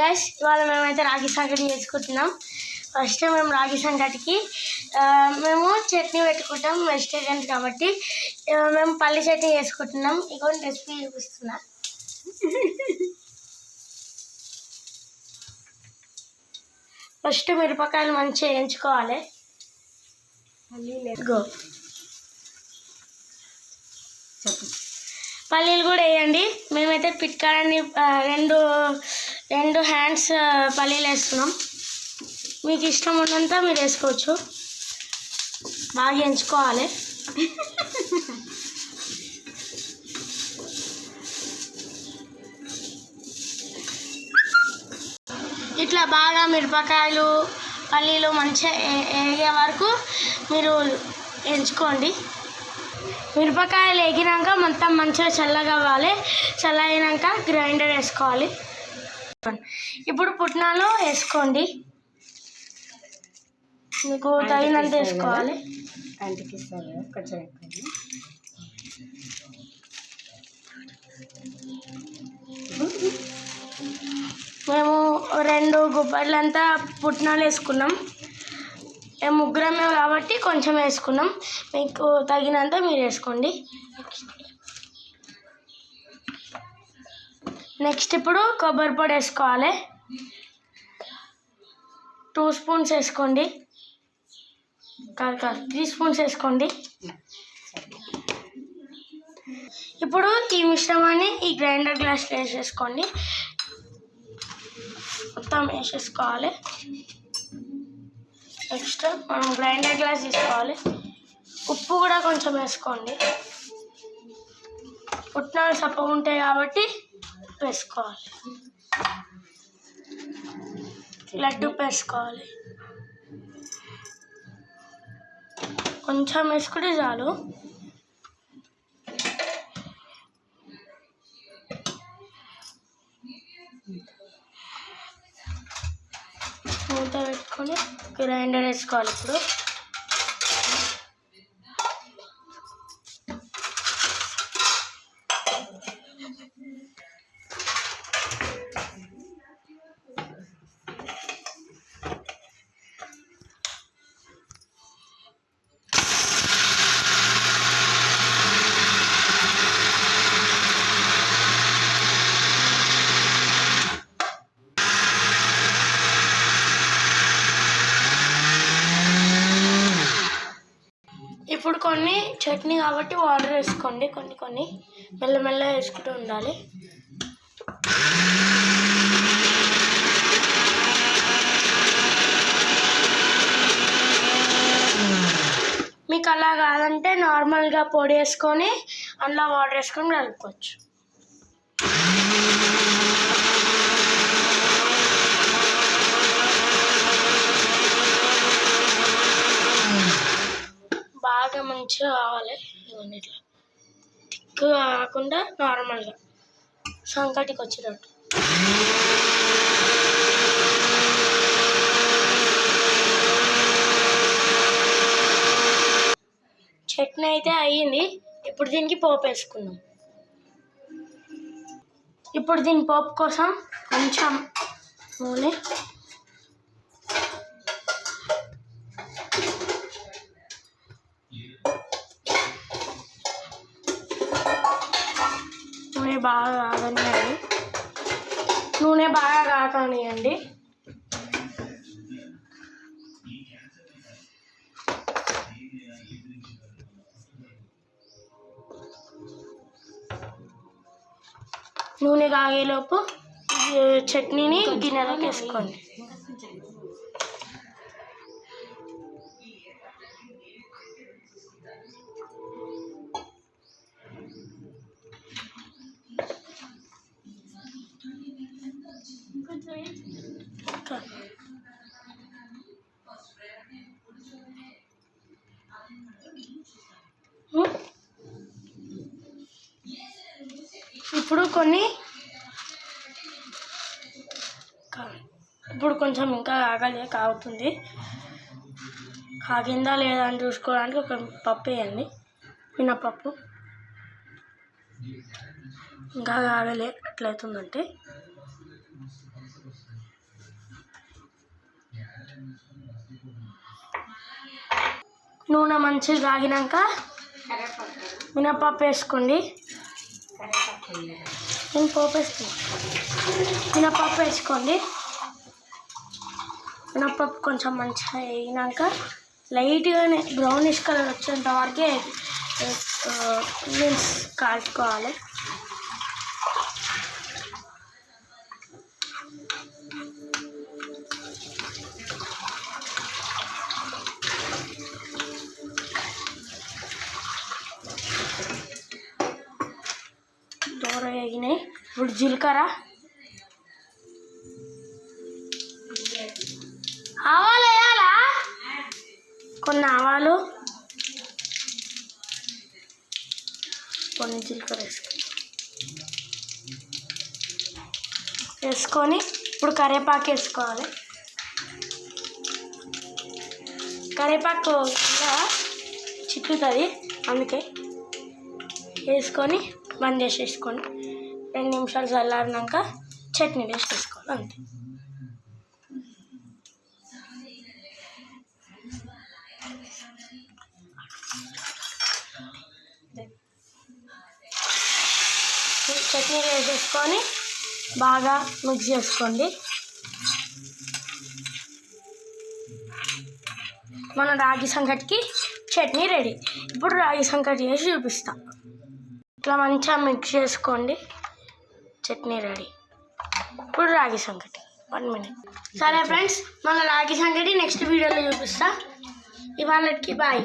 Guys, ఇవాళ మేమైతే రాగి సంగటి చేసుకుంటున్నాం. ఫస్ట్ మేము రాగి సంగటికి మేము చట్నీ పెట్టుకుంటాం, వెజిటేరియన్ కాబట్టి మేము పల్లి చట్నీ చేసుకుంటున్నాం. ఇగోండి రెసిపీ చూపిస్తున్నా. ఫస్ట్ మిరపకాయలు మంచిగా వేయించుకోవాలి. పల్లీలు కూడా వేయండి. మేమైతే పిట్కాడని రెండు హ్యాండ్స్ పల్లీలు వేస్తున్నాం. మీకు ఇష్టం ఉన్నంత మీరు వేసుకోవచ్చు. బాగా ఎంచుకోవాలి. ఇట్లా బాగా మిరపకాయలు పల్లీలు మంచిగా వేగే వరకు మీరు ఎంచుకోండి. మిరపకాయలు వేగినాక మొత్తం మంచిగా చల్లగా అవ్వాలి. చల్లగినాక గ్రైండర్ వేసుకోవాలి. ఇప్పుడు పుట్నాలు వేసుకోండి, మీకు తగినంత వేసుకోవాలి. మేము 2 గుప్పెళ్ళంతా పుట్నాలు వేసుకున్నాం. మేము ముగ్గురమే కాబట్టి కొంచెం వేసుకున్నాం. మీకు తగినంత మీరు వేసుకోండి. నెక్స్ట్ ఇప్పుడు కొబ్బరి పొడి వేసుకోవాలి. 2 స్పూన్స్ వేసుకోండి. 3 స్పూన్స్ వేసుకోండి. ఇప్పుడు ఈ మిశ్రమాన్ని ఈ గ్రైండర్ గ్లాస్లో వేసేసుకోండి. మొత్తం వేసేసుకోవాలి. నెక్స్ట్ మనం గ్రైండర్ గ్లాస్ తీసుకోవాలి. ఉప్పు కూడా కొంచెం వేసుకోండి. పుట్నాలు సప్పగా ఉంటాయి కాబట్టి వేసుకోవాలి. లడ్డు వేసుకోవాలి. కొంచెం వేసుకుంటే చాలు. మూత పెట్టుకొని గ్రైండర్ వేసుకోవాలి. ఇప్పుడు ఇప్పుడు కొన్ని చట్నీ కాబట్టి వాటర్ వేసుకోండి. కొన్ని మెల్లమెల్ల వేసుకుంటూ ఉండాలి. మీకు అలా కాదంటే నార్మల్గా పొడి వేసుకొని అందులో వాటర్ వేసుకొని కలుపుకోవచ్చు. బాగా మంచిగా కావాలి. ఇవన్నీ ఇట్లా థిక్గా కాకుండా నార్మల్గా సంకటికి వచ్చేటట్టు. చట్నీ అయితే అయ్యింది. ఇప్పుడు దీనికి పోపు వేసుకుందాం. ఇప్పుడు దీని పోపు కోసం కొంచెం నూనె, నూనె బాగా కాకనియండి. నూనె కాగేలోపు చట్నీని గిన్నెలోకి వేసుకోండి. ఇప్పుడు కొంచెం ఇంకా కాగుతుంది. కాగిందా లేదా అని చూసుకోవడానికి ఒక పప్పు వేయండి, మినపప్పు. ఇంకా కాగలే అట్లయితుందంటే నూనె మంచిగా కాగినాక మినపప్పు వేసుకోండి. నేను పోపు వేసుకున్నాను. మినపప్పు వేసుకోండి. మినపప్పు కొంచెం మంచిగా వేగినాక లైట్గానే బ్రౌనిష్ కలర్ వచ్చేంత వరకే మీన్స్ కాల్చుకోవాలి. దూర వేగినాయి. ఇప్పుడు జీలకర్ర, ఆవాలు వేయాలా, కొన్ని ఆవాలు, కొన్ని జీలకర్ర వేసుకొని ఇప్పుడు కరివేపాకు వేసుకోవాలి. కరివేపాకు చిక్కుతుంది, అందుకే వేసుకొని బంద్ చేసేసుకోండి. 2 నిమిషాలు చల్లారినాక చట్నీ వేసి వేసుకోవాలి, అంతే. చట్నీ వేసేసుకొని బాగా మిక్స్ చేసుకోండి. మన రాగి సంకటికి చట్నీ రెడీ. ఇప్పుడు రాగి సంకటి చేసి చూపిస్తా. ఇట్లా మంచిగా మిక్స్ చేసుకోండి, చట్నీ రెడీ. ఇప్పుడు రాగి సంకటి 1 మినిట్. సరే ఫ్రెండ్స్, మన రాగి సంకటి నెక్స్ట్ వీడియోలో చూపిస్తా. ఇవాళకి బాయ్.